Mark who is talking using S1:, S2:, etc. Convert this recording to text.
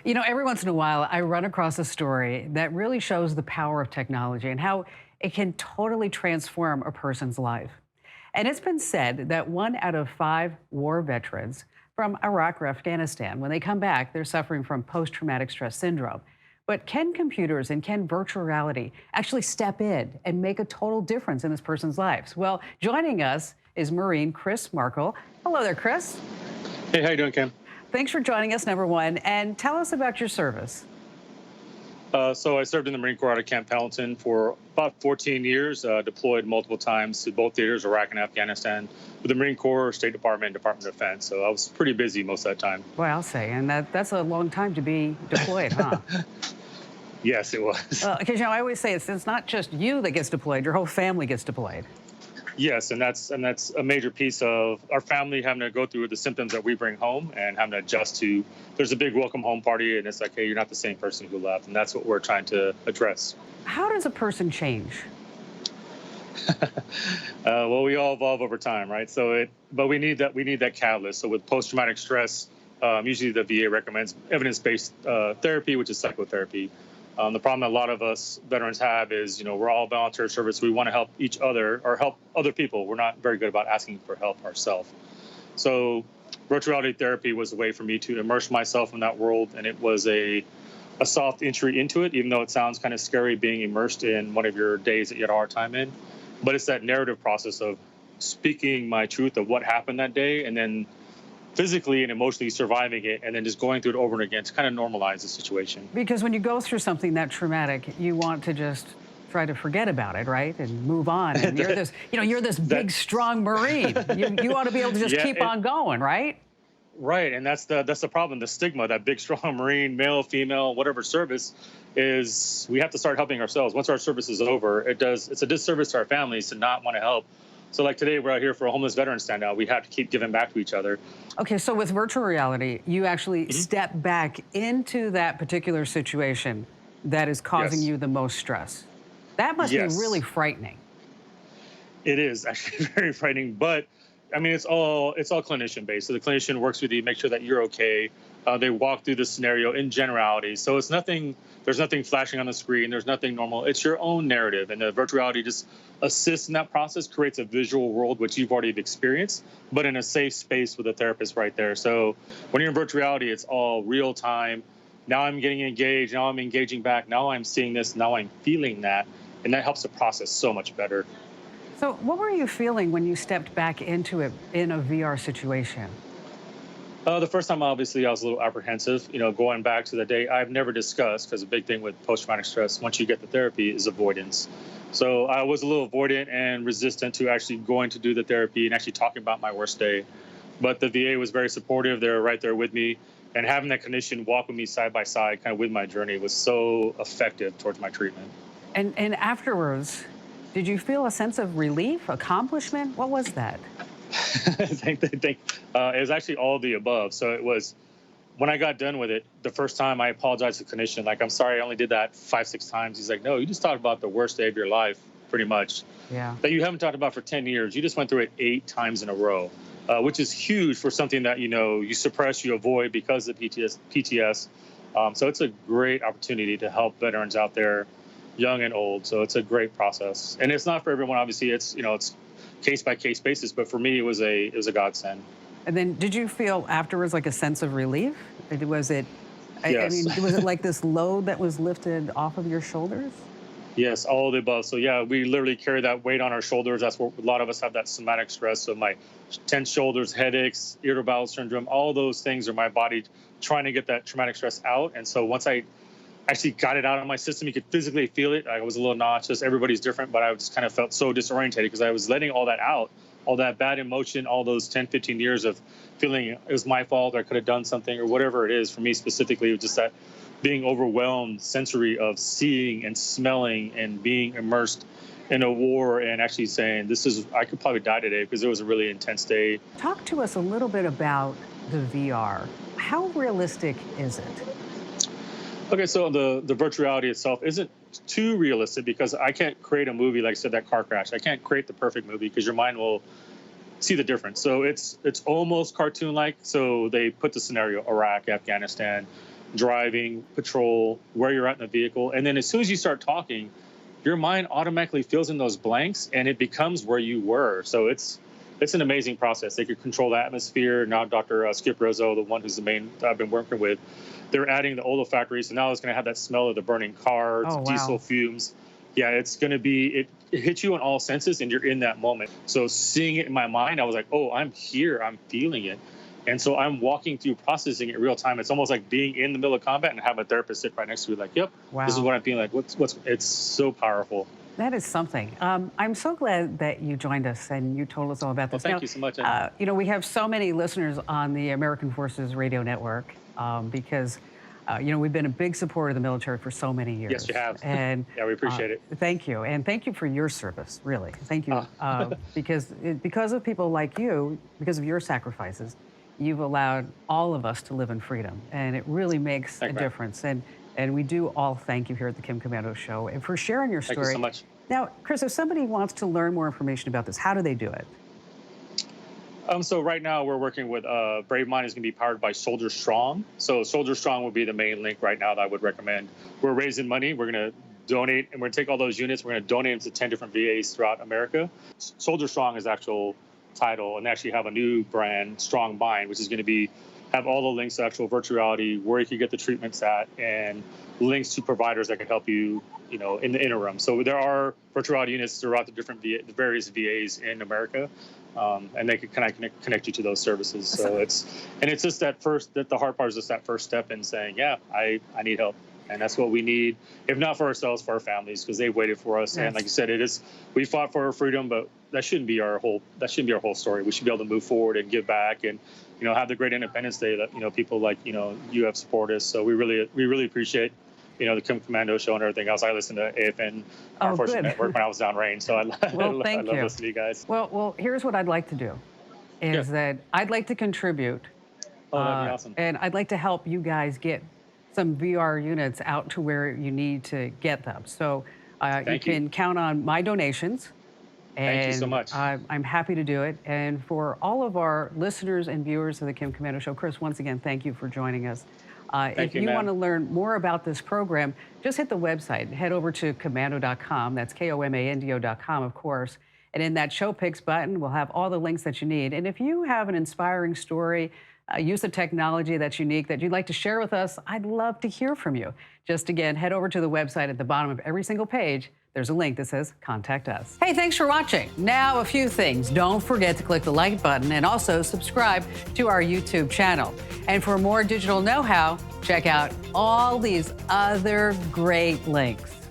S1: You know, every once in a while, I run across a story that really shows the power of technology and how it can totally transform a person's life. And it's been said that 1 out of 5 war veterans from Iraq or Afghanistan, when they come back, they're suffering from post traumatic stress syndrome. But can computers and can virtual reality actually step in and make a total difference in this person's lives? Well, joining us is Marine Chris Merkle. Hello there, Chris.
S2: Hey, how you doing, Kim?
S1: Thanks for joining us, number one. And tell us about your service.
S2: So I served in the Marine Corps out of Camp Pendleton for about 14 years, deployed multiple times to both theaters, Iraq and Afghanistan, with the Marine Corps, State Department, Department of Defense. So I was pretty busy most of that time.
S1: Well, I'll say, and that's a long time to be deployed, huh?
S2: Yes, it was.
S1: Because, I always say it's not just you that gets deployed, your whole family gets deployed.
S2: Yes, and that's a major piece of our family having to go through the symptoms that we bring home and having to adjust to. There's a big welcome home party, and it's like, hey, you're not the same person who left, and that's what we're trying to address.
S1: How does a person change?
S2: Well, we all evolve over time, right? But we need that catalyst. So with post-traumatic stress, usually the VA recommends evidence-based therapy, which is psychotherapy. The problem that a lot of us veterans have is, we're all volunteer service. We want to help each other or help other people. We're not very good about asking for help ourselves. So virtual reality therapy was a way for me to immerse myself in that world. And it was a soft entry into it, even though it sounds kind of scary being immersed in one of your days that you had a hard time in. But it's that narrative process of speaking my truth of what happened that day and then physically and emotionally surviving it and then just going through it over and again to kind of normalize the situation.
S1: Because when you go through something that traumatic, you want to just try to forget about it, right? And move on. And you're this big, strong Marine. You ought to be able to just keep on going, right?
S2: Right, and that's the problem. The stigma, that big, strong Marine, male, female, whatever service, is we have to start helping ourselves. Once our service is over, it's a disservice to our families to not want to help. So like today, we're out here for a homeless veteran standout. We have to keep giving back to each other.
S1: Okay, so with virtual reality, you actually step back into that particular situation that is causing you the most stress. That must be really frightening.
S2: It is actually very frightening, but I mean, it's all clinician based. So the clinician works with you, make sure that you're okay. They walk through the scenario in generality. So there's nothing flashing on the screen. There's nothing normal. It's your own narrative. And the virtual reality just assists in that process, creates a visual world, which you've already experienced, but in a safe space with a therapist right there. So when you're in virtual reality, it's all real time. Now I'm getting engaged. Now I'm engaging back. Now I'm seeing this. Now I'm feeling that. And that helps the process so much better.
S1: So what were you feeling when you stepped back into it in a VR situation?
S2: The first time, obviously, I was a little apprehensive, going back to the day I've never discussed, because a big thing with post-traumatic stress, once you get the therapy, is avoidance. So I was a little avoidant and resistant to actually going to do the therapy and actually talking about my worst day. But the VA was very supportive. They were right there with me. And having that clinician walk with me side by side, kind of with my journey, was so effective towards my treatment.
S1: And afterwards, did you feel a sense of relief, accomplishment? What was that?
S2: It was actually all of the above. So it was, when I got done with it, the first time I apologized to the clinician, like, I'm sorry, I only did that 5-6 times. He's like, no, you just talked about the worst day of your life, pretty much.
S1: Yeah.
S2: That you haven't talked about for 10 years. You just went through it 8 times in a row, which is huge for something that, you suppress, you avoid because of PTSD. So it's a great opportunity to help veterans out there, young and old. So it's a great process. And it's not for everyone, obviously. It's case by case basis, but for me, it was a godsend.
S1: And then did you feel afterwards like a sense of relief? Was it,
S2: Yes.
S1: was it like this load that was lifted off of your shoulders?
S2: Yes, all of the above. So yeah, we literally carry that weight on our shoulders. That's what a lot of us have, that somatic stress. So my tense shoulders, headaches, irritable bowel syndrome, all those things are my body trying to get that traumatic stress out. And so once I actually got it out of my system, you could physically feel it. I was a little nauseous. Everybody's different, but I just kind of felt so disorientated because I was letting all that out, all that bad emotion, all those 10, 15 years of feeling it was my fault or I could have done something or whatever it is. For me specifically, it was just that being overwhelmed sensory of seeing and smelling and being immersed in a war and actually saying, I could probably die today because it was a really intense day.
S1: Talk to us a little bit about the VR. How realistic is it?
S2: Okay, so the virtual reality itself isn't too realistic because I can't create a movie, like I said, that car crash. I can't create the perfect movie because your mind will see the difference. So it's almost cartoon-like. So they put the scenario, Iraq, Afghanistan, driving, patrol, where you're at in the vehicle. And then as soon as you start talking, your mind automatically fills in those blanks and it becomes where you were. So it's an amazing process. They could control the atmosphere. Now Dr. Skip Rizzo, the one who's the main I've been working with, they're adding the olfactory. So now it's going to have that smell of the burning cars,
S1: Oh, wow.
S2: diesel fumes. Yeah, it's going to be, it hits you on all senses and you're in that moment. So seeing it in my mind, I was like, oh, I'm here. I'm feeling it. And so I'm walking through processing it real time. It's almost like being in the middle of combat and have a therapist sit right next to you like, yep,
S1: Wow.
S2: this is what I'm feeling like. It's so powerful.
S1: That is something. I'm so glad that you joined us and you told us all about this.
S2: Well, thank you so much.
S1: You know, we have so many listeners on the American Forces Radio Network because, you know, we've been a big supporter of the military for so many years.
S2: Yes, you have.
S1: And
S2: yeah, we appreciate it.
S1: Thank you. And thank you for your service, really. Thank you. Because of people like you, because of your sacrifices, you've allowed all of us to live in freedom. And it really makes a difference. And we do all thank you here at the Kim Komando Show and for sharing your story.
S2: Thank you so much.
S1: Now, Chris, if somebody wants to learn more information about this, how do they do it?
S2: So right now we're working with Brave Mind is going to be powered by Soldier Strong. So Soldier Strong would be the main link right now that I would recommend. We're raising money. We're going to donate, and we're going to take all those units. We're going to donate them to 10 different VAs throughout America. Soldier Strong is the actual title, and actually have a new brand, Strong Mind, which is going to have all the links to actual virtual reality, where you can get the treatments at, and links to providers that can help you, you know, in the interim. So there are virtual reality units throughout the various VAs in America, and they can connect you to those services. So it's just the hard part is just that first step in saying, yeah, I need help. And that's what we need, if not for ourselves, for our families, because they waited for us. Yes. And like you said, we fought for our freedom, but that shouldn't be our whole story. We should be able to move forward and give back and, you know, have the great Independence Day that, you know, people like, you know, you have supported us. So we really appreciate, you know, the Kim Komando Show and everything else. I listened to AFN Armed Forces Network when I was downrange. So I love listening to you guys.
S1: Well, here's what I'd like to do is that I'd like to contribute.
S2: Oh, that'd be awesome.
S1: And I'd like to help you guys get some VR units out to where you need to get them. So you can count on my donations. And
S2: thank you so much.
S1: I'm happy to do it. And for all of our listeners and viewers of the Kim Komando Show, Chris, once again, thank you for joining us. If you want to learn more about this program, just hit the website. Head over to komando.com. That's KOMANDO.com, of course. And in that Show Picks button, we'll have all the links that you need. And if you have an inspiring story, use of technology that's unique that you'd like to share with us, I'd love to hear from you. Just again, head over to the website. At the bottom of every single page, there's a link that says Contact Us. Hey, thanks for watching. Now, a few things. Don't forget to click the like button and also subscribe to our YouTube channel. And for more digital know-how, check out all these other great links.